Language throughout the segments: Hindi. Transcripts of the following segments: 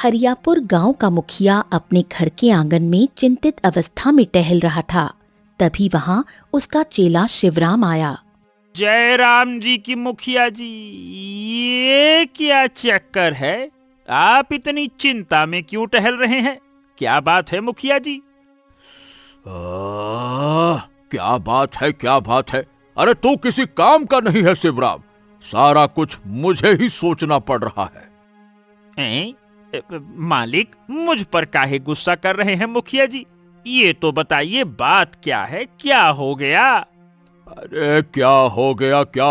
हरियापुर गांव का मुखिया अपने घर के आंगन में चिंतित अवस्था में टहल रहा था। तभी वहां उसका चेला शिवराम आया। जय राम जी की मुखिया जी, ये क्या चक्कर है? आप इतनी चिंता में क्यों टहल रहे हैं? क्या बात है मुखिया जी? क्या बात है, क्या बात है? अरे तू किसी काम का नहीं है शिवराम, सारा कुछ मुझे ही सोचना पड़ रहा है। मालिक, मुझ पर काहे गुस्सा कर रहे हैं मुखिया जी? ये तो बताइए बात क्या है, क्या हो गया? अरे क्या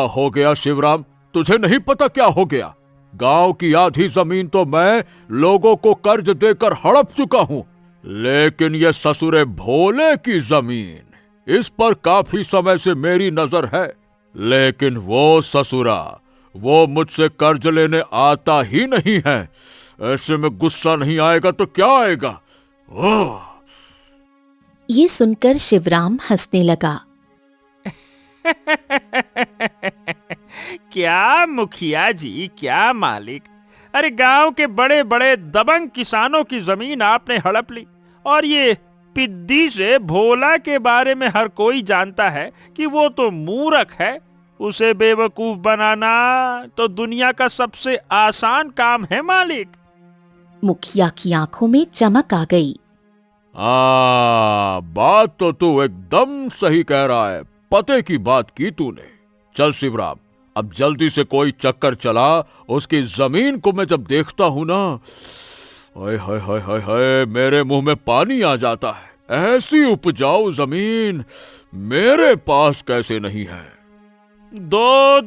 हो गया शिवराम, तुझे नहीं पता क्या हो गया? गांव की आधी जमीन तो मैं लोगों को कर्ज देकर हड़प चुका हूं, लेकिन ये ससुरे भोले की जमीन, इस पर काफी समय से मेरी नजर है। लेकिन वो ससुरा, वो मुझसे कर्ज लेने आता ही नहीं है। ऐसे में गुस्सा नहीं आएगा तो क्या आएगा? ओह! ये सुनकर शिवराम हंसने लगा। क्या मुखिया जी, क्या मालिक? अरे गांव के बड़े बड़े दबंग किसानों की जमीन आपने हड़प ली, और ये पिद्दी से भोला के बारे में हर कोई जानता है कि वो तो मूर्ख है। उसे बेवकूफ बनाना तो दुनिया का सबसे आसान काम है मालिक। मुखिया की आंखों में चमक आ गई। बात तो तू एकदम सही कह रहा है, पते की बात की तूने। चल शिवराम, अब जल्दी से कोई चक्कर चला, उसकी जमीन को मैं जब देखता हूं ना, हाय हाय हाय हाय हाय, मेरे मुंह में पानी आ जाता है। ऐसी उपजाऊ जमीन मेरे पास कैसे नहीं है? 2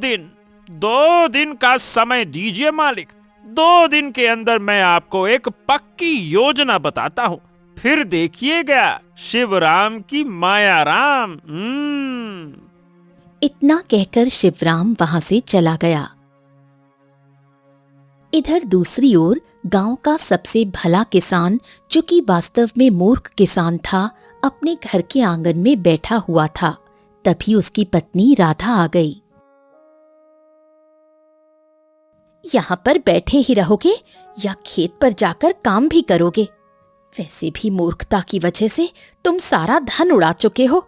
दिन का समय दीजिए मालिक। 2 दिन के अंदर मैं आपको एक पक्की योजना बताता हूँ, फिर देखिएगा शिवराम की माया राम। इतना कहकर शिवराम वहां से चला गया। इधर दूसरी ओर गांव का सबसे भला किसान, जो कि वास्तव में मूर्ख किसान था, अपने घर के आंगन में बैठा हुआ था। तभी उसकी पत्नी राधा आ गई। यहाँ पर बैठे ही रहोगे या खेत पर जाकर काम भी करोगे? वैसे भी मूर्खता की वजह से तुम सारा धन उड़ा चुके हो।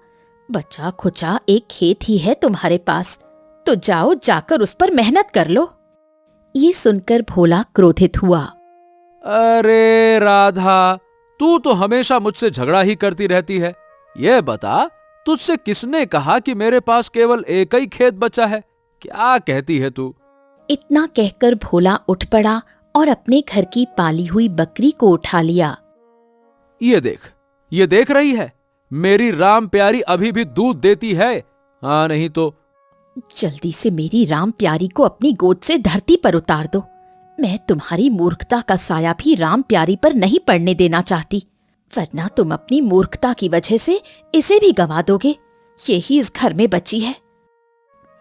बचा खुचा एक खेत ही है तुम्हारे पास, तो जाओ जाकर उस पर मेहनत कर लो। ये सुनकर भोला क्रोधित हुआ। अरे राधा, तू तो हमेशा मुझसे झगड़ा ही करती रहती है। ये बता, तुझसे किसने कहा कि मेरे पास केवल एक ही खेत बचा है? क्या कहती है तू? इतना कहकर भोला उठ पड़ा और अपने घर की पाली हुई बकरी को उठा लिया। ये देख रही है, मेरी राम प्यारी अभी भी दूध देती है। हाँ नहीं तो जल्दी से मेरी राम प्यारी को अपनी गोद से धरती पर उतार दो। मैं तुम्हारी मूर्खता का साया भी राम प्यारी पर नहीं पड़ने देना चाहती, वरना तुम अपनी मूर्खता की वजह से इसे भी गंवा दोगे। यही इस घर में बची है।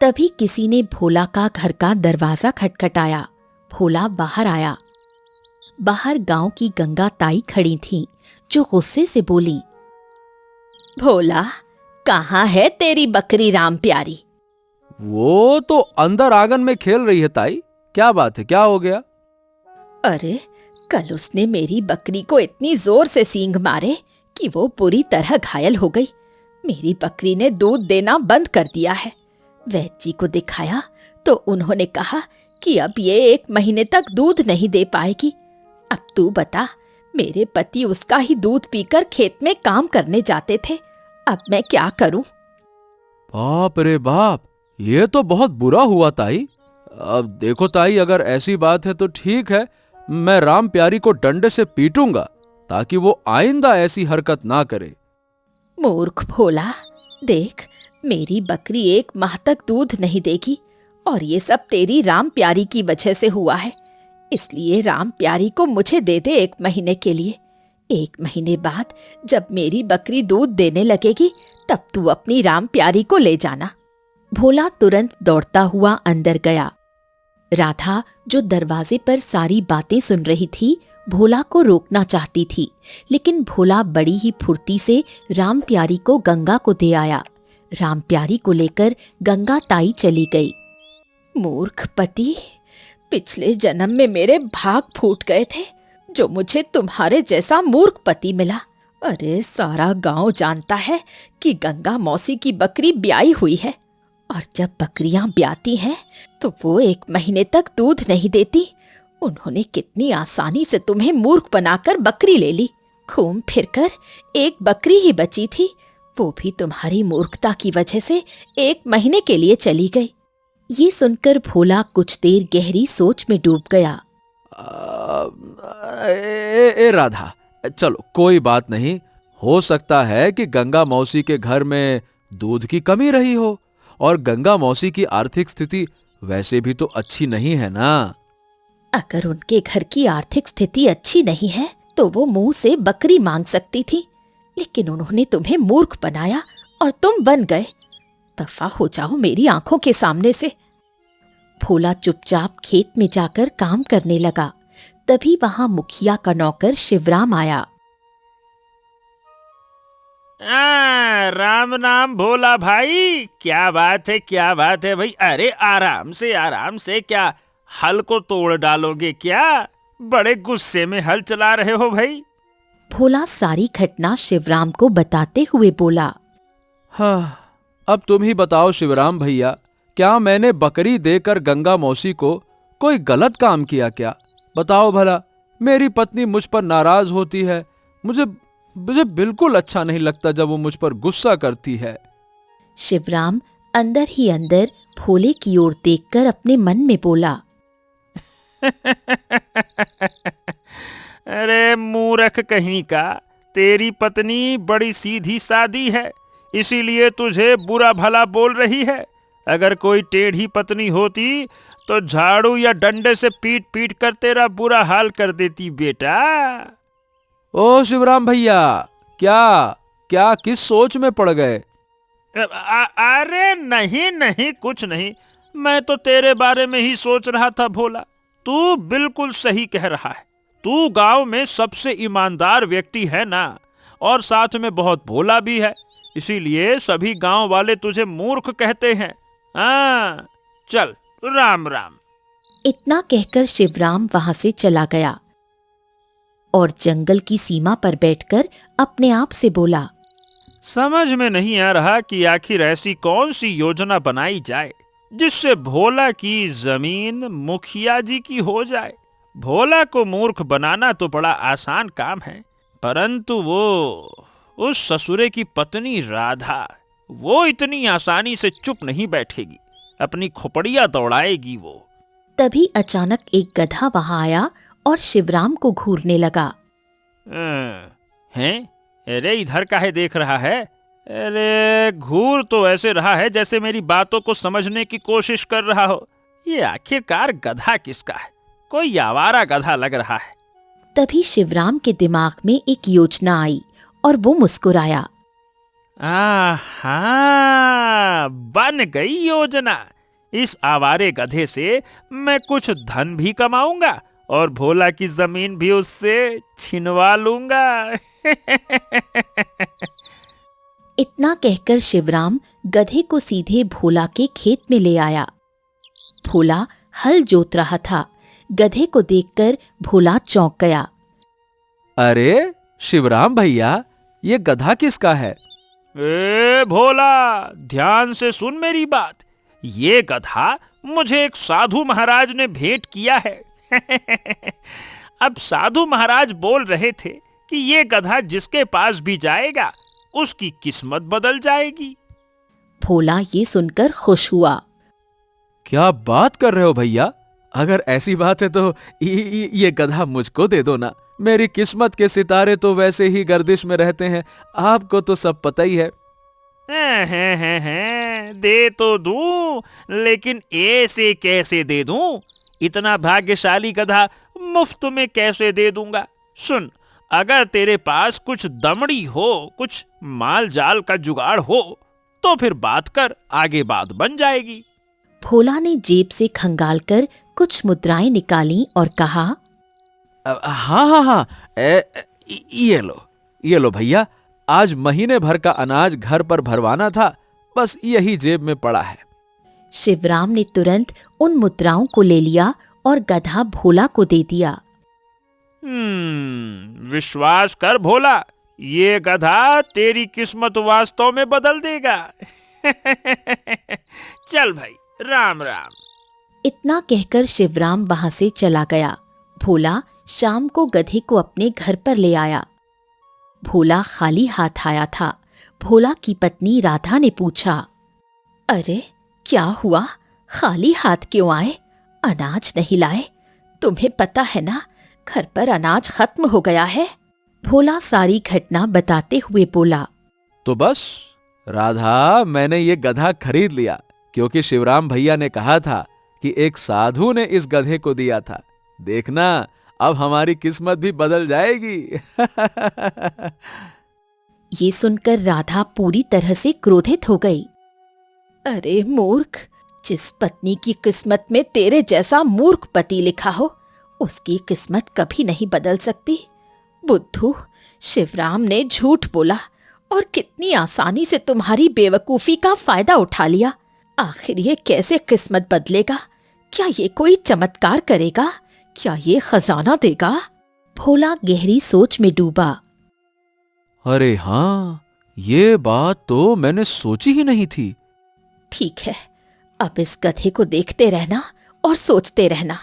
तभी किसी ने भोला का घर का दरवाजा खटखटाया। भोला बाहर आया। बाहर गांव की गंगा ताई खड़ी थीं, जो गुस्से से बोली, भोला, कहाँ है तेरी बकरी राम प्यारी? वो तो अंदर आंगन में खेल रही है ताई। क्या बात है, क्या हो गया? अरे, कल उसने मेरी बकरी को इतनी जोर से सींग मारे कि वो बुरी तरह घायल हो गई। मेरी बकरी ने दूध देना बंद कर दिया है। वैद्य जी को दिखाया तो उन्होंने कहा कि अब ये 1 महीने तक दूध नहीं दे पाएगी। अब तू बता, मेरे पति उसका ही दूध पीकर खेत में काम करने जाते थे। अब मैं क्या करूं? बाप रे बाप, ये तो बहुत बुरा हुआ ताई। अब देखो ताई, अगर ऐसी बात है तो ठीक है, मैं राम प्यारी को डंडे से पीटूंगा ताकि वो आइंदा ऐसी हरकत ना करे। मूर्ख भोला, देख, मेरी बकरी 1 माह तक दूध नहीं देगी, और ये सब तेरी राम प्यारी की वजह से हुआ है। इसलिए राम प्यारी को मुझे दे दे 1 महीने के लिए। 1 महीने बाद जब मेरी बकरी दूध देने लगेगी, तब तू अपनी राम प्यारी को ले जाना। भोला तुरंत दौड़ता हुआ अंदर गया। राधा, जो दरवाजे पर सारी बातें सुन रही थी, भोला को रोकना चाहती थी, लेकिन भोला बड़ी ही फुर्ती से राम प्यारी को गंगा को दे आया। राम प्यारी को लेकर गंगा ताई चली गई। मूर्ख पति, पिछले जन्म में मेरे भाग फूट गए थे, जो मुझे तुम्हारे जैसा मूर्ख पति मिला। अरे सारा गांव जानता है कि गंगा मौसी की बकरी ब्याई हुई है, और जब बकरियां ब्याती हैं तो वो 1 महीने तक दूध नहीं देती। उन्होंने कितनी आसानी से तुम्हें मूर्ख बनाकर बकरी ले ली। घूम फिरकर एक बकरी ही बची थी, वो भी तुम्हारी मूर्खता की वजह से 1 महीने के लिए चली गई। ये सुनकर भोला कुछ देर गहरी सोच में डूब गया। ए राधा, चलो कोई बात नहीं। हो सकता है कि गंगा मौसी के घर में दूध की कमी रही हो, और गंगा मौसी की आर्थिक स्थिति वैसे भी तो अच्छी नहीं है ना। अगर उनके घर की आर्थिक स्थिति अच्छी नहीं है तो वो मुंह से बकरी मांग सकती थी, लेकिन उन्होंने तुम्हें मूर्ख बनाया और तुम बन गए। दफा हो जाओ मेरी आंखों के सामने से। भोला चुपचाप खेत में जाकर काम करने लगा। तभी वहां मुखिया का नौकर शिवराम आया। राम नाम भोला भाई, क्या बात है, क्या बात है भाई। अरे आराम से क्या हल को तोड़ डालोगे क्या? बड़े गुस्से में हल चला रहे हो भाई। भोला सारी घटना शिवराम को बताते हुए बोला। हाँ, अब तुम ही बताओ शिवराम भैया, क्या मैंने बकरी देकर गंगा मौसी को कोई गलत काम किया क्या? बताओ भला। मेरी पत्नी मुझ पर नाराज होती है। मुझे बिल्कुल अच्छा नहीं लगता जब वो मुझ पर गुस्सा करती है। शिवराम अंदर ही अंदर भोले की ओर देखकर अपने मन में बोला। अरे मूर्ख कहीं का, तेरी पत्नी बड़ी सीधी सादी है, इसीलिए तुझे बुरा भला बोल रही है। अगर कोई टेढ़ी पत्नी होती तो झाड़ू या डंडे से पीट पीट कर तेरा बुरा हाल कर देती बेटा। ओ शिवराम भैया, क्या किस सोच में पड़ गए? अरे नहीं कुछ नहीं, मैं तो तेरे बारे में ही सोच रहा था भोला। तू बिल्कुल सही कह रहा है। तू गांव में सबसे ईमानदार व्यक्ति है ना, और साथ में बहुत भोला भी है, इसीलिए सभी गांव वाले तुझे मूर्ख कहते हैं। हाँ, चल राम राम। इतना कहकर शिवराम वहां से चला गया और जंगल की सीमा पर बैठकर अपने आप से बोला। समझ में नहीं आ रहा कि आखिर ऐसी कौन सी योजना बनाई जाए जिससे भोला की जमीन मुखिया जी की हो जाए। भोला को मूर्ख बनाना तो बड़ा आसान काम है, परंतु वो उस ससुरे की पत्नी राधा, वो इतनी आसानी से चुप नहीं बैठेगी, अपनी खोपड़ियां दौड़ाएगी वो। तभी अचानक एक गधा वहां आया और शिवराम को घूरने लगा। हैं? अरे इधर काहे देख रहा है? अरे घूर तो ऐसे रहा है जैसे मेरी बातों को समझने की कोशिश कर रहा हो। ये आखिरकार गधा किसका है? कोई आवारा गधा लग रहा है। तभी शिवराम के दिमाग में एक योजना आई और वो मुस्कुराया। आहा, बन गई योजना। इस आवारे गधे से मैं कुछ धन भी कमाऊंगा और भोला की जमीन भी उससे छिनवा लूंगा। इतना कहकर शिवराम गधे को सीधे भोला के खेत में ले आया। भोला हल जोत रहा था। गधे को देखकर भोला चौंक गया। अरे शिवराम भैया, ये गधा किसका है? ए भोला, ध्यान से सुन मेरी बात। ये गधा मुझे एक साधु महाराज ने भेंट किया है। अब साधु महाराज बोल रहे थे कि ये गधा जिसके पास भी जाएगा उसकी किस्मत बदल जाएगी। भोला ये सुनकर खुश हुआ। क्या बात कर रहे हो भैया? अगर ऐसी बात है तो ये गधा मुझको दे दो ना। मेरी किस्मत के सितारे तो वैसे ही गर्दिश में रहते हैं, आपको तो सब पता ही है। दे तो दूं, लेकिन ऐसे कैसे दे दूं? इतना भाग्यशाली गधा मुफ्त में कैसे दे दूंगा? सुन, अगर तेरे पास कुछ दमड़ी हो, कुछ माल जाल का जुगाड़ हो, तो फिर बात कर, आगे बात बन जाएगी। भोला ने जेब से खंगालकर कुछ मुद्राएं निकाली और कहा, हाँ, ये लो भैया, आज महीने भर का अनाज घर पर भरवाना था, बस यही जेब में पड़ा है। शिवराम ने तुरंत उन मुद्राओं को ले लिया और गधा भोला को दे दिया। विश्वास कर भोला, ये गधा तेरी किस्मत वास्तव में बदल देगा। चल भाई, राम राम। इतना कहकर शिवराम वहां से चला गया। भोला शाम को गधे को अपने घर पर ले आया। भोला खाली हाथ आया था। भोला की पत्नी राधा ने पूछा, अरे क्या हुआ, खाली हाथ क्यों आए? अनाज नहीं लाए? तुम्हें पता है ना, घर पर अनाज खत्म हो गया है। भोला सारी घटना बताते हुए बोला, तो बस राधा, मैंने ये गधा खरीद लिया क्योंकि शिवराम भैया ने कहा था कि एक साधु ने इस गधे को दिया था। देखना, अब हमारी किस्मत भी बदल जाएगी। ये सुनकर राधा पूरी तरह से क्रोधित हो गई। अरे मूर्ख, जिस पत्नी की किस्मत में तेरे जैसा मूर्ख पति लिखा हो, उसकी किस्मत कभी नहीं बदल सकती। बुद्धू, शिवराम ने झूठ बोला और कितनी आसानी से तुम्हारी बेवकूफी का फायदा उठा लिया। आखिर ये कैसे किस्मत बदलेगा? क्या ये कोई चमत्कार करेगा? क्या ये खजाना देगा? भोला गहरी सोच में डूबा। अरे हाँ, ये बात तो मैंने सोची ही नहीं थी। ठीक है, अब इस गधे को देखते रहना और सोचते रहना।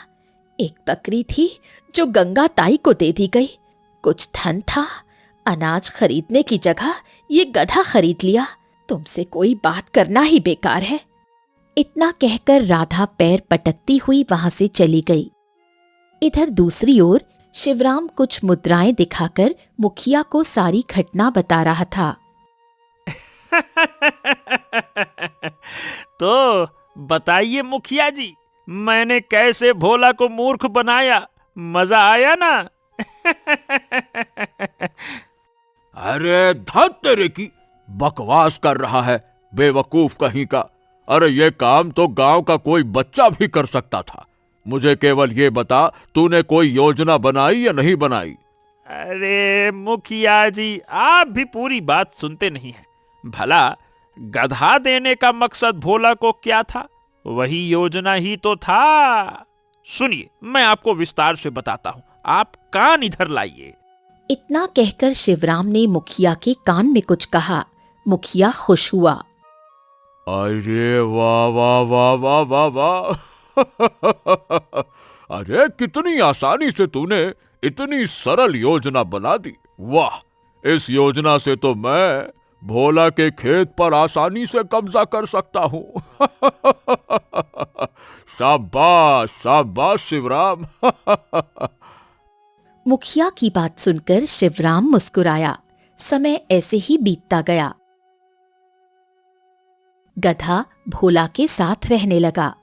एक बकरी थी जो गंगा ताई को दे दी गई। कुछ धन था, अनाज खरीदने की जगह ये गधा खरीद लिया। तुमसे कोई बात करना ही बेकार है। इतना कहकर राधा पैर पटकती हुई वहां से चली गई। इधर दूसरी ओर शिवराम कुछ मुद्राएं दिखाकर मुखिया को सारी घटना बता रहा था। तो बताइए मुखिया जी, मैंने कैसे भोला को मूर्ख बनाया? मजा आया ना? अरे धत तेरे की, बकवास कर रहा है बेवकूफ कहीं का। अरे ये काम तो गांव का कोई बच्चा भी कर सकता था। मुझे केवल ये बता, तूने कोई योजना बनाई या नहीं बनाई? अरे मुखिया जी, आप भी पूरी बात सुनते नहीं हैं। भला गधा देने का मकसद भोला को क्या था? वही योजना ही तो था। सुनिए, मैं आपको विस्तार से बताता हूं, आप कान इधर लाइए। इतना कहकर शिवराम ने मुखिया के कान में कुछ कहा। मुखिया खुश हुआ। अरे वाह वाह वाह वाह वाह वाह। अरे कितनी आसानी से तूने इतनी सरल योजना बना दी। वाह, इस योजना से तो मैं भोला के खेत पर आसानी से कब्जा कर सकता हूं। शाबाश शाबाश शिवराम। मुखिया की बात सुनकर शिवराम मुस्कुराया। समय ऐसे ही बीतता गया। गधा भोला के साथ रहने लगा।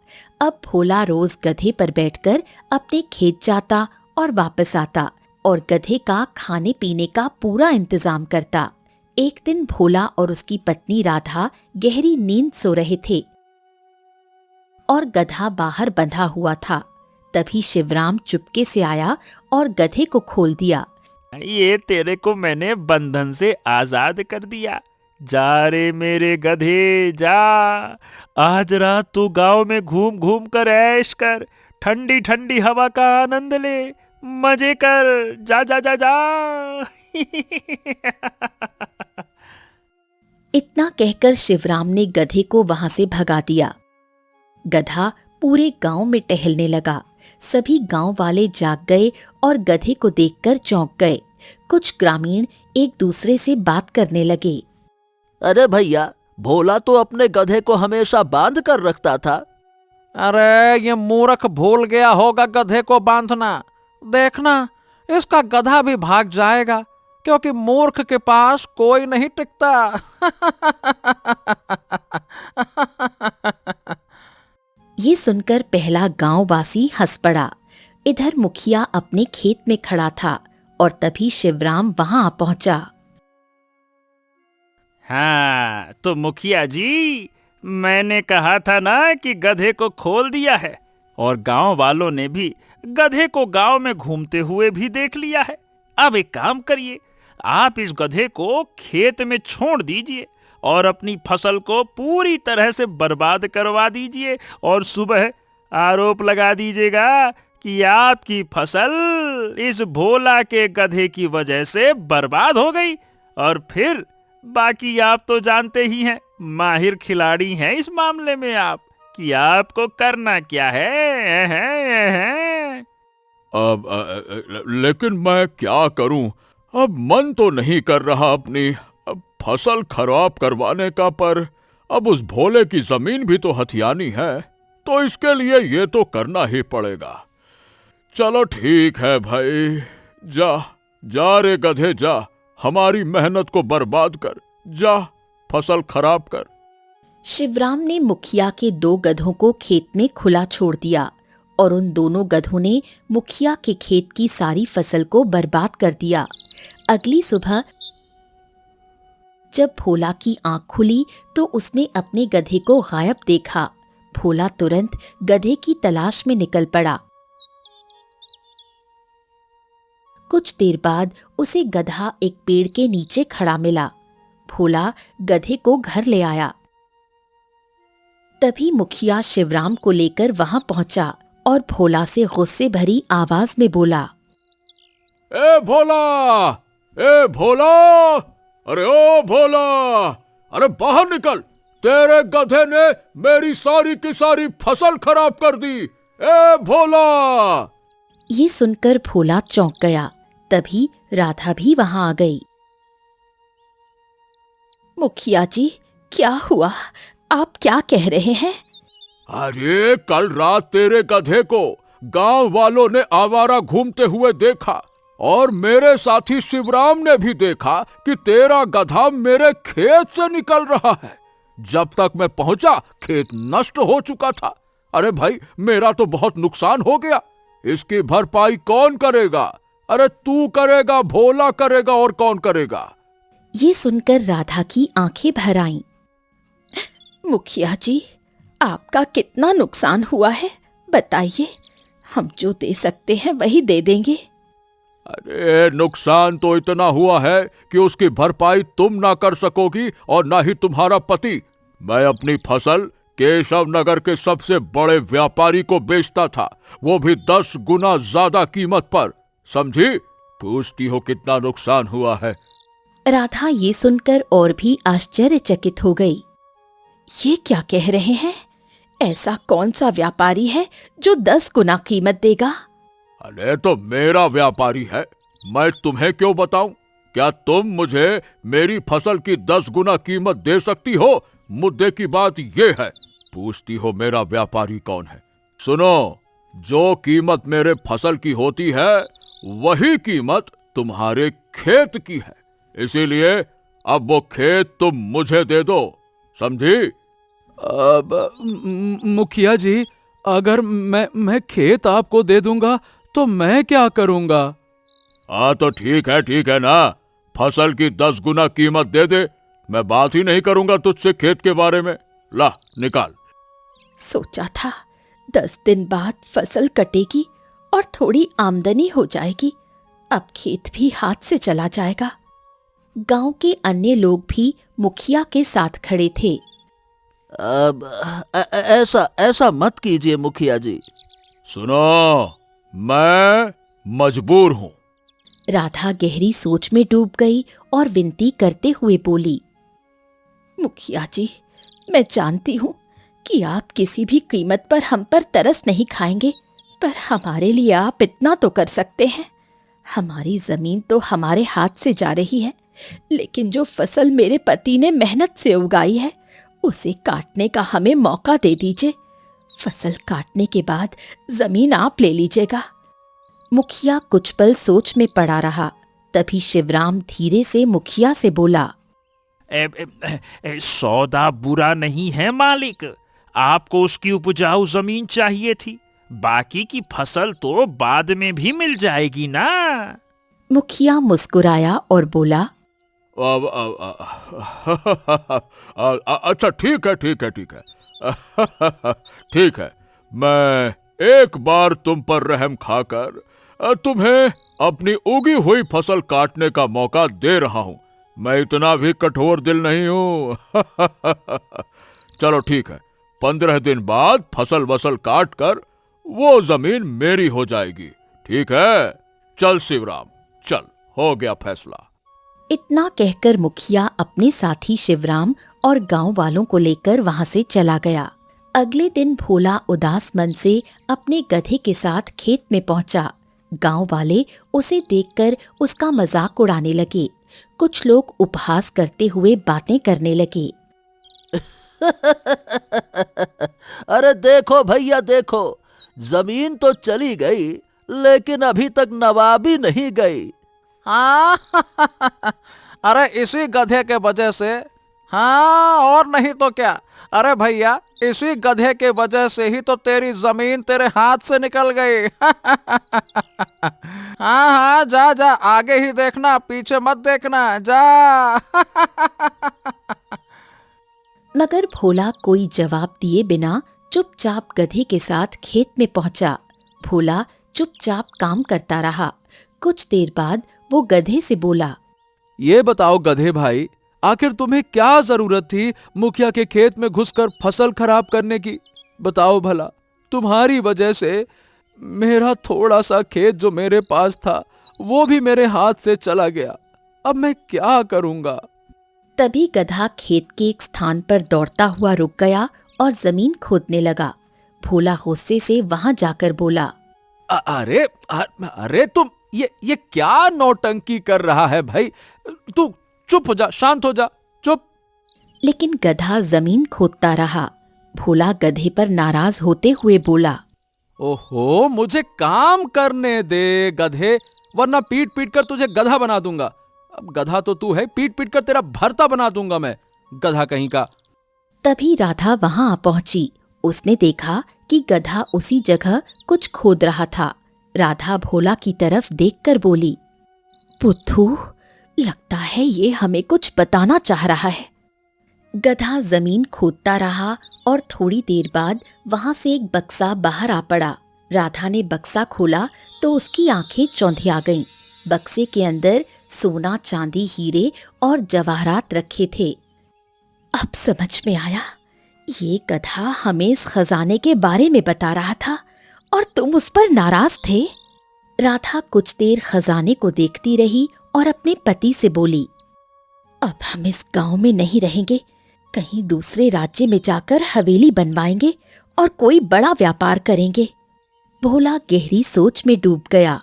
अब भोला रोज गधे पर बैठकर अपने खेत जाता और वापस आता और गधे का खाने पीने का पूरा इंतजाम करता। एक दिन भोला और उसकी पत्नी राधा गहरी नींद सो रहे थे और गधा बाहर बंधा हुआ था। तभी शिवराम चुपके से आया और गधे को खोल दिया। ये तेरे को मैंने बंधन से आजाद कर दिया। जा रे मेरे गधे जा, आज रात तू गांव में घूम घूम कर ऐश कर, ठंडी ठंडी हवा का आनंद ले, मजे कर, जा जा जा जा। इतना कहकर शिवराम ने गधे को वहां से भगा दिया। गधा पूरे गांव में टहलने लगा। सभी गांव वाले जाग गए और गधे को देखकर चौंक गए। कुछ ग्रामीण एक दूसरे से बात करने लगे। अरे भैया, भोला तो अपने गधे को हमेशा बांध कर रखता था। अरे ये मूर्ख भूल गया होगा गधे को बांधना। देखना, इसका गधा भी भाग जाएगा क्योंकि मूर्ख के पास कोई नहीं टिकता। ये सुनकर पहला गांववासी हंस पड़ा। इधर मुखिया अपने खेत में खड़ा था और तभी शिवराम वहां आ पहुंचा। हाँ तो मुखिया जी, मैंने कहा था ना कि गधे को खोल दिया है, और गांव वालों ने भी गधे को गांव में घूमते हुए भी देख लिया है। अब एक काम करिए, आप इस गधे को खेत में छोड़ दीजिए और अपनी फसल को पूरी तरह से बर्बाद करवा दीजिए, और सुबह आरोप लगा दीजिएगा कि आपकी फसल इस भोला के गधे की वजह से बर्बाद हो गई। और फिर बाकी आप तो जानते ही हैं, माहिर खिलाड़ी हैं इस मामले में आप, कि आपको करना क्या है। लेकिन मैं क्या करूं? अब मन तो नहीं कर रहा अपनी अब फसल खराब करवाने का, पर अब उस भोले की जमीन भी तो हथियानी है, तो इसके लिए ये तो करना ही पड़ेगा। चलो ठीक है भाई, जा जा रे गधे जा, हमारी मेहनत को बर्बाद कर, जा फसल खराब कर। शिवराम ने मुखिया के 2 गधों को खेत में खुला छोड़ दिया और उन दोनों गधों ने मुखिया के खेत की सारी फसल को बर्बाद कर दिया। अगली सुबह जब भोला की आंख खुली तो उसने अपने गधे को गायब देखा। भोला तुरंत गधे की तलाश में निकल पड़ा। कुछ देर बाद उसे गधा एक पेड़ के नीचे खड़ा मिला। भोला गधे को घर ले आया। तभी मुखिया शिवराम को लेकर वहां पहुंचा और भोला से गुस्से भरी आवाज में बोला, ए भोला, ए भोला, अरे ओ भोला, अरे बाहर निकल, तेरे गधे ने मेरी सारी की सारी फसल खराब कर दी। ए भोला! ये सुनकर भोला चौंक गया। तभी राधा भी वहां आ गई। मुखिया जी, क्या हुआ? आप क्या कह रहे हैं? अरे कल रात तेरे गधे को गांव वालों ने आवारा घूमते हुए देखा और मेरे साथी शिवराम ने भी देखा कि तेरा गधा मेरे खेत से निकल रहा है। जब तक मैं पहुंचा खेत नष्ट हो चुका था। अरे भाई, मेरा तो बहुत नुकसान हो गया। इसकी भरपाई कौन करेगा? अरे तू करेगा, भोला करेगा, और कौन करेगा? ये सुनकर राधा की आंखें भर आईं। मुखिया जी, आपका कितना नुकसान हुआ है बताइए, हम जो दे सकते हैं वही दे देंगे। अरे नुकसान तो इतना हुआ है कि उसकी भरपाई तुम ना कर सकोगी और ना ही तुम्हारा पति। मैं अपनी फसल केशव नगर के सबसे बड़े व्यापारी को बेचता था, वो भी 10 गुना ज्यादा कीमत पर। समझी? पूछती हो कितना नुकसान हुआ है? राधा ये सुनकर और भी आश्चर्यचकित हो गई। ये क्या कह रहे हैं? ऐसा कौन सा व्यापारी है जो 10 गुना कीमत देगा? अरे तो मेरा व्यापारी है, मैं तुम्हें क्यों बताऊं? क्या तुम मुझे मेरी फसल की 10 गुना कीमत दे सकती हो? मुद्दे की बात ये है। पूछती हो मेरा व्यापारी कौन है? सुनो, जो कीमत मेरे फसल की होती है वही कीमत तुम्हारे खेत की है। इसीलिए अब वो खेत तुम मुझे दे दो। समझी? मुखिया जी, अगर मैं खेत आपको दे दूंगा तो मैं क्या करूंगा? हाँ तो ठीक है ना, फसल की 10 गुना कीमत दे दे। मैं बात ही नहीं करूंगा तुझसे खेत के बारे में। ला निकाल। सोचा था 10 दिन बाद फसल कटेगी और थोड़ी आमदनी हो जाएगी। अब खेत भी हाथ से चला जाएगा। गांव के अन्य लोग भी मुखिया के साथ खड़े थे। अब ऐसा मत कीजिए मुखिया जी। सुनो, मैं मजबूर हूं। राधा गहरी सोच में डूब गई और विनती करते हुए बोली, मुखिया जी, मैं जानती हूँ कि आप किसी भी कीमत पर हम पर तरस नहीं खाएंगे, पर हमारे लिए आप इतना तो कर सकते हैं। हमारी जमीन तो हमारे हाथ से जा रही है, लेकिन जो फसल मेरे पति ने मेहनत से उगाई है उसे काटने का हमें मौका दे दीजिए। फसल काटने के बाद जमीन आप ले लीजिएगा। मुखिया कुछ पल सोच में पड़ा रहा। तभी शिवराम धीरे से मुखिया से बोला, सौदा बुरा नहीं है मालिक, आपको उसकी उपजाऊ जमीन चाहिए थी, बाकी की फसल तो बाद में भी मिल जाएगी ना। मुखिया मुस्कुराया और बोला, अच्छा ठीक है ठीक है, मैं एक बार तुम पर रहम खाकर तुम्हें अपनी उगी हुई फसल काटने का मौका दे रहा हूं। मैं इतना भी कठोर दिल नहीं हूं। चलो ठीक है, 15 दिन बाद फसल वसल काट कर वो जमीन मेरी हो जाएगी। ठीक है, चल शिवराम, चल, हो गया फैसला। इतना कहकर मुखिया अपने साथी शिवराम और गांव वालों को लेकर वहां से चला गया। अगले दिन भोला उदास मन से अपने गधे के साथ खेत में पहुंचा। गांव वाले उसे देखकर उसका मजाक उड़ाने लगे। कुछ लोग उपहास करते हुए बातें करने लगे। अरे देखो भैया देखो, जमीन तो चली गई लेकिन अभी तक नवाबी नहीं गई। हाँ अरे इसी गधे के वजह से। हाँ और नहीं तो क्या। अरे भैया इसी गधे के वजह से ही तो तेरी जमीन तेरे हाथ से निकल गई। हाँ हाँ, जा जा, आगे ही देखना, पीछे मत देखना, जा। मगर भोला कोई जवाब दिए बिना चुपचाप गधे के साथ खेत में पहुंचा। भोला चुपचाप काम करता रहा। कुछ देर बाद वो गधे से बोला, ये बताओ गधे भाई, आखिर तुम्हें क्या जरूरत थी मुखिया के खेत में घुसकर फसल खराब करने की? बताओ भला, तुम्हारी वजह से मेरा थोड़ा सा खेत जो मेरे पास था वो भी मेरे हाथ से चला गया। अब मैं क्या करूंगा? तभी गधा खेत के एक स्थान पर दौड़ता हुआ रुक गया और जमीन खोदने लगा। भोला गुस्से से वहां जाकर बोला, अरे अरे तुम ये क्या नौटंकी कर रहा है भाई? तू चुप हो जा, शांत हो जा, चुप। लेकिन गधा जमीन खोदता रहा। भोला गधे पर नाराज होते हुए बोला, ओहो, मुझे काम करने दे गधे, वरना पीट पीट कर तुझे गधा बना दूंगा। अब गधा तो तू है, पीट पीट कर तेरा भरता बना दूंगा मैं, गधा कहीं का। तभी राधा वहां आ पहुंची। उसने देखा कि गधा उसी जगह कुछ खोद रहा था। राधा भोला की तरफ देखकर बोली, बुद्धू, लगता है ये हमें कुछ बताना चाह रहा है। गधा जमीन खोदता रहा और थोड़ी देर बाद वहां से एक बक्सा बाहर आ पड़ा। राधा ने बक्सा खोला तो उसकी आंखें चौंधिया गईं। बक्से के अंदर सोना, चांदी, हीरे और जवाहरात रखे थे। अब समझ में आया, ये गधा हमें इस खजाने के बारे में बता रहा था और तुम उस पर नाराज थे। राधा कुछ देर खजाने को देखती रही और अपने पति से बोली, अब हम इस गांव में नहीं रहेंगे, कहीं दूसरे राज्य में जाकर हवेली बनवाएंगे और कोई बड़ा व्यापार करेंगे। भोला गहरी सोच में डूब गया।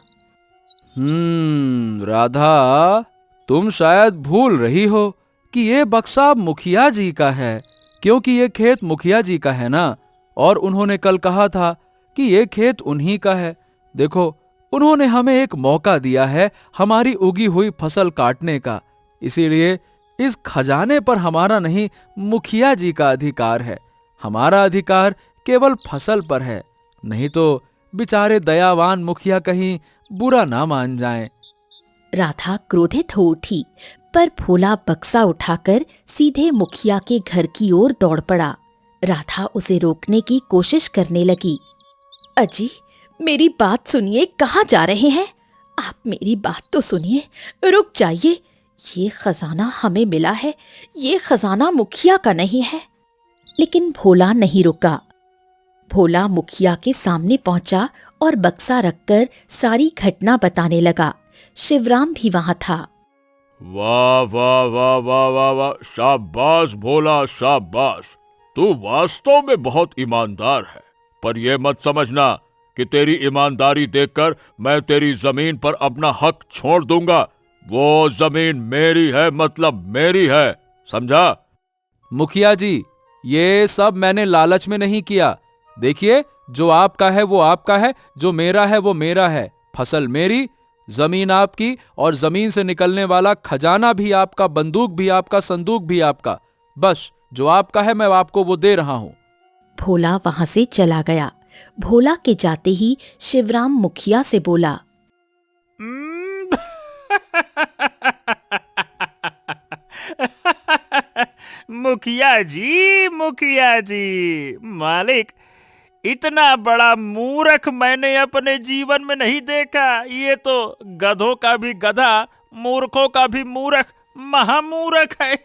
राधा, तुम शायद भूल रही हो कि ये बक्सा मुखिया जी का है, क्योंकि ये खेत मुखिया जी का है ना, और उन्होंने कल कहा था कि ये खेत उन्हीं का है। देखो, उन्होंने हमें एक मौका दिया है हमारी उगी हुई फसल काटने का, इसीलिए इस खजाने पर हमारा नहीं, मुखिया जी का अधिकार है। हमारा अधिकार केवल फसल पर है, नहीं तो बेचारे दयावान मुखिया कहीं बुरा ना मान जाएं। राधा क्रोधित हो उठी, पर भोला बक्सा उठाकर सीधे मुखिया के घर की ओर दौड़ पड़ा। राधा उसे रोकने की कोशिश करने लगी। अजी, मेरी बात सुनिए, कहाँ जा रहे हैं आप? मेरी बात तो सुनिए, रुक जाइए। ये खजाना हमें मिला है, ये खजाना मुखिया का नहीं है। लेकिन भोला नहीं रुका। भोला मुखिया के सामने पहुंचा और बक्सा रखकर सारी घटना बताने लगा। शिवराम भी वहां था। वाह वाह वाह वाह वाह वाह, शाबाश भोला, शाबाश। तू वास्तव में बहुत ईमानदार है, पर यह मत समझना कि तेरी ईमानदारी देखकर मैं तेरी जमीन पर अपना हक छोड़ दूंगा। वो जमीन मेरी है, मतलब मेरी है, समझा? मुखिया जी, ये सब मैंने लालच में नहीं किया। देखिए, जो आपका है वो आपका है, जो मेरा है वो मेरा है। फसल मेरी, जमीन आपकी, और जमीन से निकलने वाला खजाना भी आपका, बंदूक भी आपका, संदूक भी आपका। बस जो आपका है मैं आपको वो दे रहा हूं। भोला वहां से चला गया। भोला के जाते ही शिवराम मुखिया से बोला, मुखिया जी, मालिक, इतना बड़ा मूर्ख मैंने अपने जीवन में नहीं देखा। ये तो गधों का भी गधा, मूर्खों का भी मूर्ख, महामूर्ख है।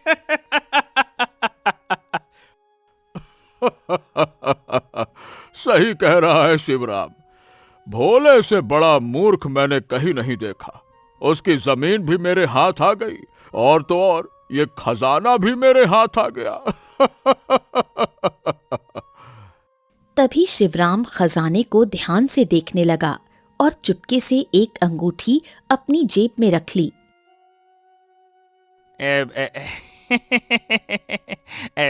सही कह रहा है शिवराम। भोले से बड़ा मूर्ख मैंने कहीं नहीं देखा। उसकी जमीन भी मेरे हाथ आ गई, और तो और ये खजाना भी मेरे हाथ आ गया। तभी शिवराम खजाने को ध्यान से देखने लगा और चुपके से एक अंगूठी अपनी जेब में रख ली।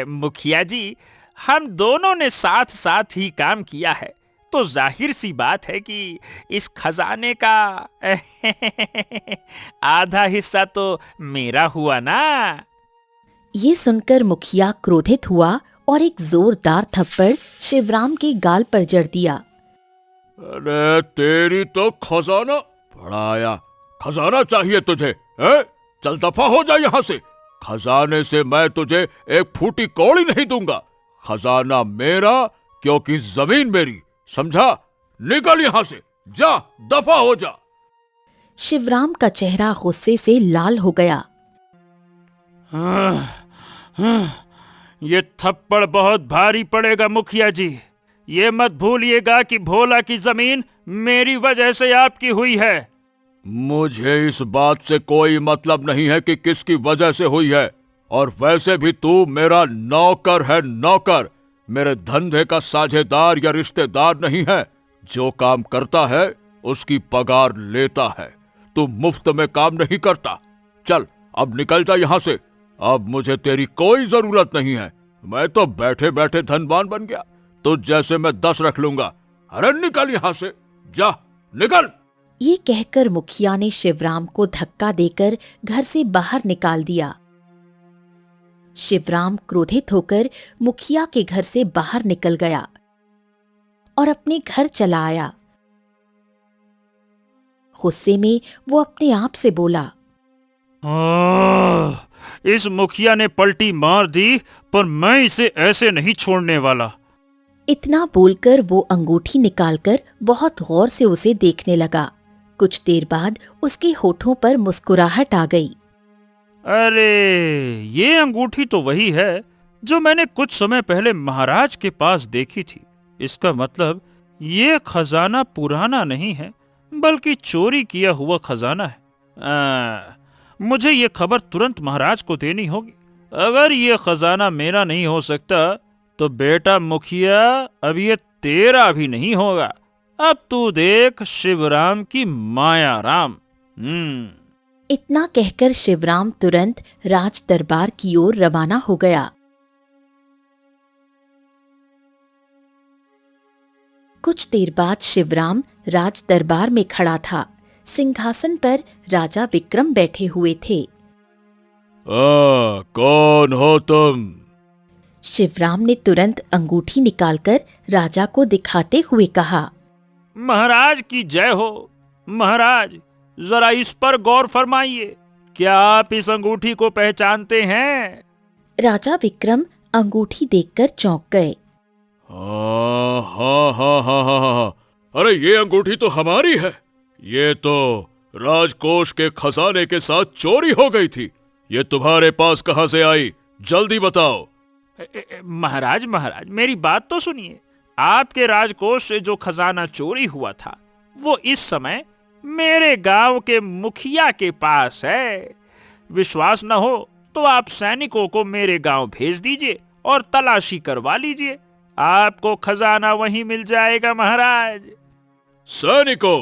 मुखिया जी, हम दोनों ने साथ साथ ही काम किया है, तो जाहिर सी बात है कि इस खजाने का आधा हिस्सा तो मेरा हुआ ना। ये सुनकर मुखिया क्रोधित हुआ और एक जोरदार थप्पड़ शिवराम के गाल पर जड़ दिया। अरे तेरी तो खजाना बड़ा आया। खजाना चाहिए तुझे है? चल दफा हो जा यहाँ से। खजाने से मैं तुझे एक फूटी कौड़ी नहीं दूंगा। खजाना मेरा क्योंकि जमीन मेरी, समझा? निकल यहाँ से, जा, दफा हो जा। शिवराम का चेहरा गुस्से से लाल हो गया। ये थप्पड़ बहुत भारी पड़ेगा मुखिया जी। ये मत भूलिएगा कि भोला की जमीन मेरी वजह से आपकी हुई है। मुझे इस बात से कोई मतलब नहीं है कि किसकी वजह से हुई है, और वैसे भी तू मेरा नौकर है, नौकर। मेरे धंधे का साझेदार या रिश्तेदार नहीं है। जो काम करता है उसकी पगार लेता है। तू मुफ्त में काम नहीं करता। चल अब निकल जा यहाँ से। अब मुझे तेरी कोई जरूरत नहीं है। मैं तो बैठे बैठे धनवान बन गया। तुझ जैसे मैं 10 रख लूंगा। अरे निकल यहाँ से, जा, निकल। ये कहकर मुखिया ने शिवराम को धक्का देकर घर से बाहर निकाल दिया। शिवराम क्रोधित होकर मुखिया के घर से बाहर निकल गया और अपने घर चला आया। गुस्से में वो अपने आप से बोला, इस मुखिया ने पलटी मार दी, पर मैं इसे ऐसे नहीं छोड़ने वाला। इतना बोलकर वो अंगूठी निकालकर बहुत गौर से उसे देखने लगा। कुछ देर बाद उसके होठों पर मुस्कुराहट आ गई। अरे, ये अंगूठी तो वही है जो मैंने कुछ समय पहले महाराज के पास देखी थी। इसका मतलब ये खजाना पुराना नहीं है, बल्कि चोरी किया हुआ खजाना है। मुझे ये खबर तुरंत महाराज को देनी होगी। अगर ये खजाना मेरा नहीं हो सकता तो बेटा मुखिया, अब ये तेरा भी नहीं होगा। अब तू देख शिवराम की माया राम। इतना कहकर शिवराम तुरंत राज दरबार की ओर रवाना हो गया। कुछ देर बाद शिवराम राज दरबार में खड़ा था। सिंहासन पर राजा विक्रम बैठे हुए थे। कौन हो तुम? शिवराम ने तुरंत अंगूठी निकालकर राजा को दिखाते हुए कहा, महाराज की जय हो। महाराज, जरा इस पर गौर फरमाइए। क्या आप इस अंगूठी को पहचानते हैं? राजा विक्रम अंगूठी देखकर चौंक गए। हाँ। अरे ये अंगूठी तो हमारी है। ये तो राजकोष के खजाने के साथ चोरी हो गई थी। ये तुम्हारे पास कहां से आई? जल्दी बताओ। महाराज, मेरी बात तो सुनिए। आपके राजकोष से जो खजाना चोरी हुआ था, वो इस समय मेरे गांव के मुखिया के पास है। विश्वास न हो तो आप सैनिकों को मेरे गांव भेज दीजिए और तलाशी करवा लीजिए। आपको खजाना वहीं मिल जाएगा महाराज। सैनिकों,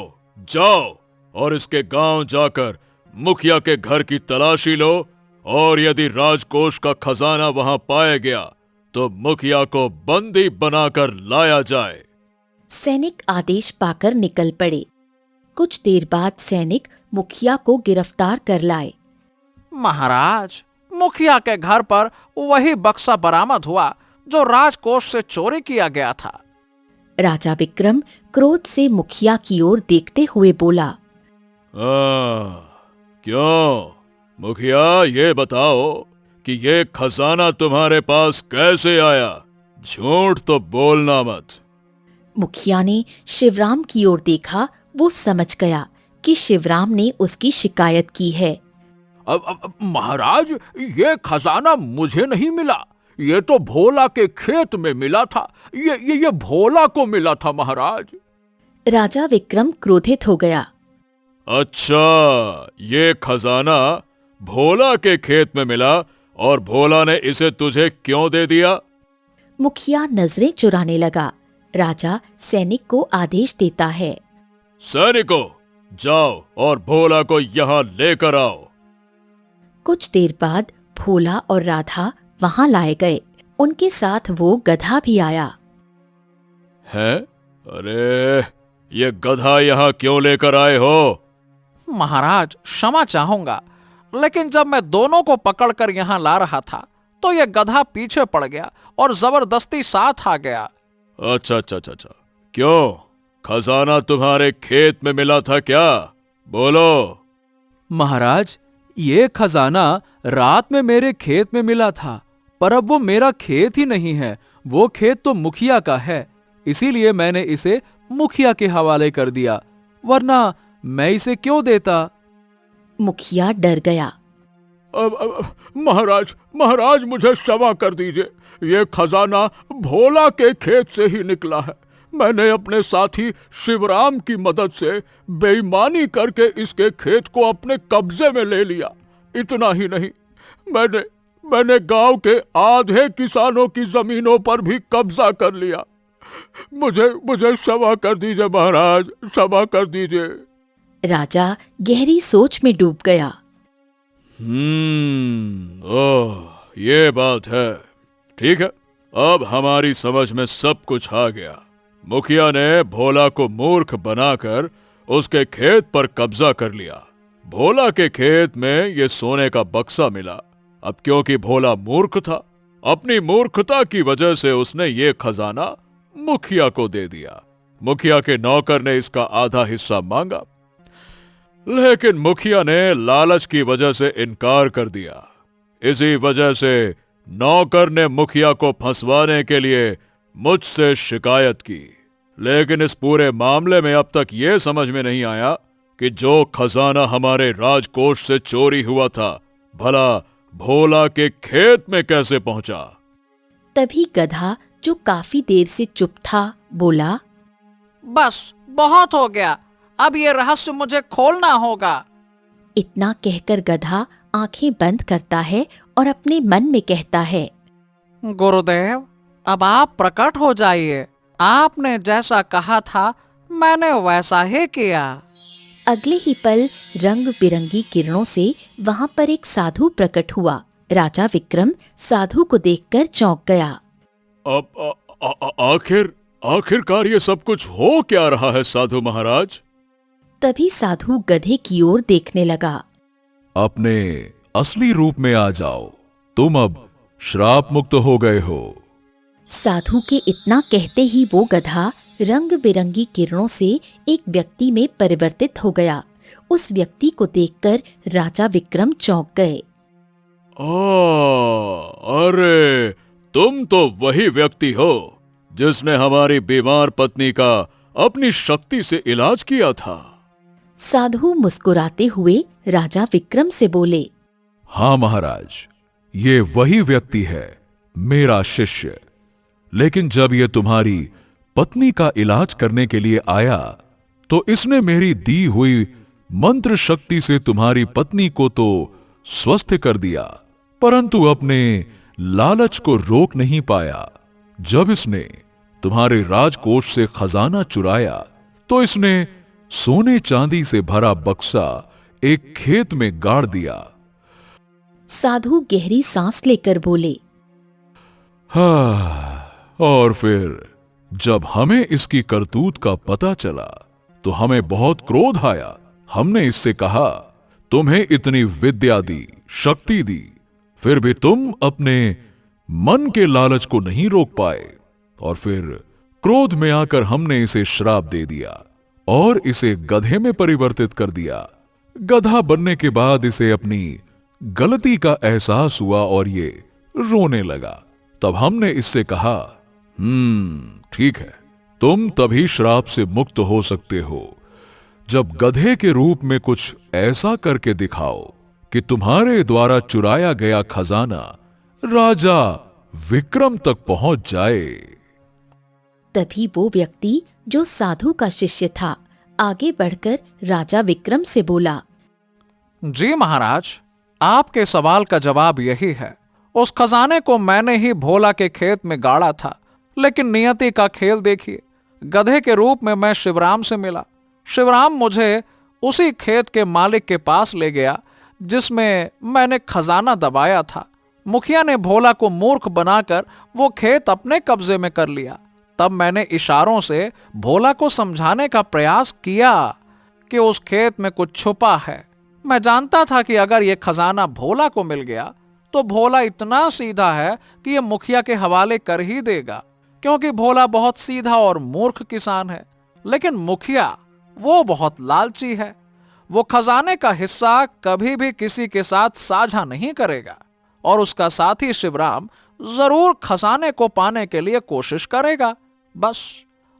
जाओ और इसके गांव जाकर मुखिया के घर की तलाशी लो, और यदि राजकोष का खजाना वहां पाया गया तो मुखिया को बंदी बनाकर लाया जाए। सैनिक आदेश पाकर निकल पड़े। कुछ देर बाद सैनिक मुखिया को गिरफ्तार कर लाए। महाराज, मुखिया के घर पर वही बक्सा बरामद हुआ जो राजकोष से चोरी किया गया था। राजा विक्रम क्रोध से मुखिया की ओर देखते हुए बोला, क्यों मुखिया, ये बताओ कि ये खजाना तुम्हारे पास कैसे आया? झूठ तो बोलना मत। मुखिया ने शिवराम की ओर देखा। वो समझ गया कि शिवराम ने उसकी शिकायत की है। अब महाराज, ये खजाना मुझे नहीं मिला। ये तो भोला के खेत में मिला था। ये भोला को मिला था महाराज। राजा विक्रम क्रोधित हो गया। अच्छा, ये खजाना भोला के खेत में मिला और भोला ने इसे तुझे क्यों दे दिया? मुखिया नजरें चुराने लगा। राजा सैनिक को आदेश देता है। सैनिकों, जाओ और भोला को यहां लेकर आओ। कुछ देर बाद भोला और राधा वहां लाए गए। उनके साथ वो गधा भी आया। हैं? अरे, ये गधा यहां क्यों लेकर आए हो? महाराज, क्षमा चाहूंगा, लेकिन जब मैं दोनों को पकड़कर यहां ला रहा था तो यह गधा पीछे पड़ गया और जबरदस्ती साथ आ गया। अच्छा। क्यों? खजाना तुम्हारे खेत में मिला था क्या? बोलो। महाराज, ये खजाना रात में मेरे खेत में मिला था, पर अब वो मेरा खेत ही नहीं है, वो खेत तो मुखिया का है। इसीलिए मैंने इसे मुखिया के हवाले कर दिया, वरना मैं इसे क्यों देता? मुखिया डर गया। अब महाराज मुझे क्षमा कर दीजिए। ये खजाना भोला के खेत से ही निकला है। मैंने अपने साथी शिवराम की मदद से बेईमानी करके इसके खेत को अपने कब्जे में ले लिया। इतना ही नहीं, मैंने गांव के आधे किसानों की जमीनों पर भी कब्जा कर लिया। मुझे क्षमा कर दीजिए महाराज, क्षमा कर दीजिए। राजा गहरी सोच में डूब गया। ओह, ये बात है। ठीक है, अब हमारी समझ में सब कुछ आ गया। मुखिया ने भोला को मूर्ख बनाकर उसके खेत पर कब्जा कर लिया। भोला के खेत में ये सोने का बक्सा मिला। अब क्योंकि भोला मूर्ख था, अपनी मूर्खता की वजह से उसने ये खजाना मुखिया को दे दिया। मुखिया के नौकर ने इसका आधा हिस्सा मांगा, लेकिन मुखिया ने लालच की वजह से इनकार कर दिया। इसी वजह से नौकर ने मुखिया को फंसवाने के लिए मुझसे शिकायत की। लेकिन इस पूरे मामले में अब तक यह समझ में नहीं आया कि जो खजाना हमारे राजकोष से चोरी हुआ था, भला भोला के खेत में कैसे पहुंचा। तभी गधा, जो काफी देर से चुप था, बोला, बस बहुत हो गया, अब ये रहस्य मुझे खोलना होगा। इतना कहकर गधा आंखें बंद करता है और अपने मन में कहता है, गुरुदेव, अब आप प्रकट हो जाइए। आपने जैसा कहा था मैंने वैसा ही किया। अगले ही पल रंग बिरंगी किरणों से वहां पर एक साधु प्रकट हुआ। राजा विक्रम साधु को देखकर चौंक गया। अब आखिरकार ये सब कुछ हो क्या रहा है साधु महाराज? तभी साधु गधे की ओर देखने लगा। अपने असली रूप में आ जाओ, तुम अब श्राप मुक्त हो गए हो। साधु के इतना कहते ही वो गधा रंग बिरंगी किरणों से एक व्यक्ति में परिवर्तित हो गया। उस व्यक्ति को देखकर राजा विक्रम चौंक गए। अरे, तुम तो वही व्यक्ति हो जिसने हमारी बीमार पत्नी का अपनी शक्ति से इलाज किया था। साधु मुस्कुराते हुए राजा विक्रम से बोले, हाँ महाराज, ये वही व्यक्ति है, मेरा शिष्य। लेकिन जब ये तुम्हारी पत्नी का इलाज करने के लिए आया तो इसने मेरी दी हुई मंत्र शक्ति से तुम्हारी पत्नी को तो स्वस्थ कर दिया, परंतु अपने लालच को रोक नहीं पाया। जब इसने तुम्हारे राजकोष से खजाना चुराया तो इसने सोने चांदी से भरा बक्सा एक खेत में गाड़ दिया। साधु गहरी सांस लेकर बोले, हाँ, और फिर जब हमें इसकी करतूत का पता चला तो हमें बहुत क्रोध आया। हमने इससे कहा, तुम्हें इतनी विद्या दी, शक्ति दी, फिर भी तुम अपने मन के लालच को नहीं रोक पाए, और फिर क्रोध में आकर हमने इसे श्राप दे दिया और इसे गधे में परिवर्तित कर दिया। गधा बनने के बाद इसे अपनी गलती का एहसास हुआ और ये रोने लगा। तब हमने इससे कहा, ठीक है, तुम तभी श्राप से मुक्त हो सकते हो जब गधे के रूप में कुछ ऐसा करके दिखाओ कि तुम्हारे द्वारा चुराया गया खजाना राजा विक्रम तक पहुंच जाए। तभी वो व्यक्ति जो साधु का शिष्य था आगे बढ़कर राजा विक्रम से बोला, जी महाराज, आपके सवाल का जवाब यही है। उस खजाने को मैंने ही भोला के खेत में गाड़ा था, लेकिन नियति का खेल देखिए, गधे के रूप में मैं शिवराम से मिला। शिवराम मुझे उसी खेत के मालिक के पास ले गया जिसमें मैंने खजाना दबाया था। मुखिया ने भोला को मूर्ख बनाकर वो खेत अपने कब्जे में कर लिया। तब मैंने इशारों से भोला को समझाने का प्रयास किया कि उस खेत में कुछ छुपा है। मैं जानता था कि अगर ये खजाना भोला को मिल गया तो भोला इतना सीधा है कि ये मुखिया के हवाले कर ही देगा, क्योंकि भोला बहुत सीधा और मूर्ख किसान है। लेकिन मुखिया वो बहुत लालची है, वो खजाने का हिस्सा कभी भी किसी के साथ साझा नहीं करेगा और उसका साथी शिवराम जरूर खजाने को पाने के लिए कोशिश करेगा। बस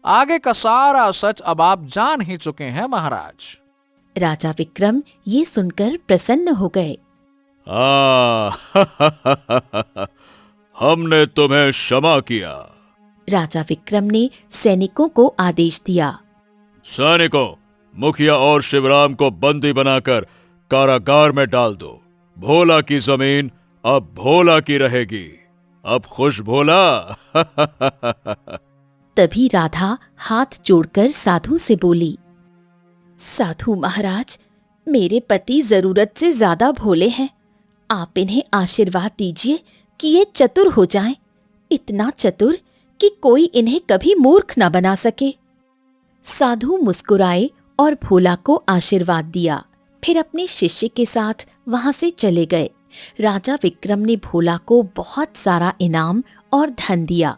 आगे का सारा सच अब आप जान ही चुके हैं महाराज। राजा विक्रम ये सुनकर प्रसन्न हो गए। हमने तुम्हें क्षमा किया। राजा विक्रम ने सैनिकों को आदेश दिया, सैनिकों, मुखिया और शिवराम को बंदी बनाकर कारागार में डाल दो। भोला की जमीन अब भोला की रहेगी। अब खुश भोला? तभी राधा हाथ जोड़कर साधु से बोली, साधु महाराज, मेरे पति जरूरत से ज्यादा भोले हैं। आप इन्हें आशीर्वाद दीजिए कि ये चतुर हो जाएं, इतना चतुर कि कोई इन्हें कभी मूर्ख न बना सके। साधु मुस्कुराए और भोला को आशीर्वाद दिया, फिर अपने शिष्य के साथ वहां से चले गए। राजा विक्रम ने भोला को बहुत सारा इनाम और धन दिया।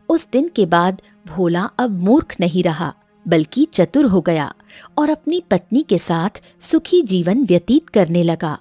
उस दिन के बाद भोला अब मूर्ख नहीं रहा, बल्कि चतुर हो गया और अपनी पत्नी के साथ सुखी जीवन व्यतीत करने लगा।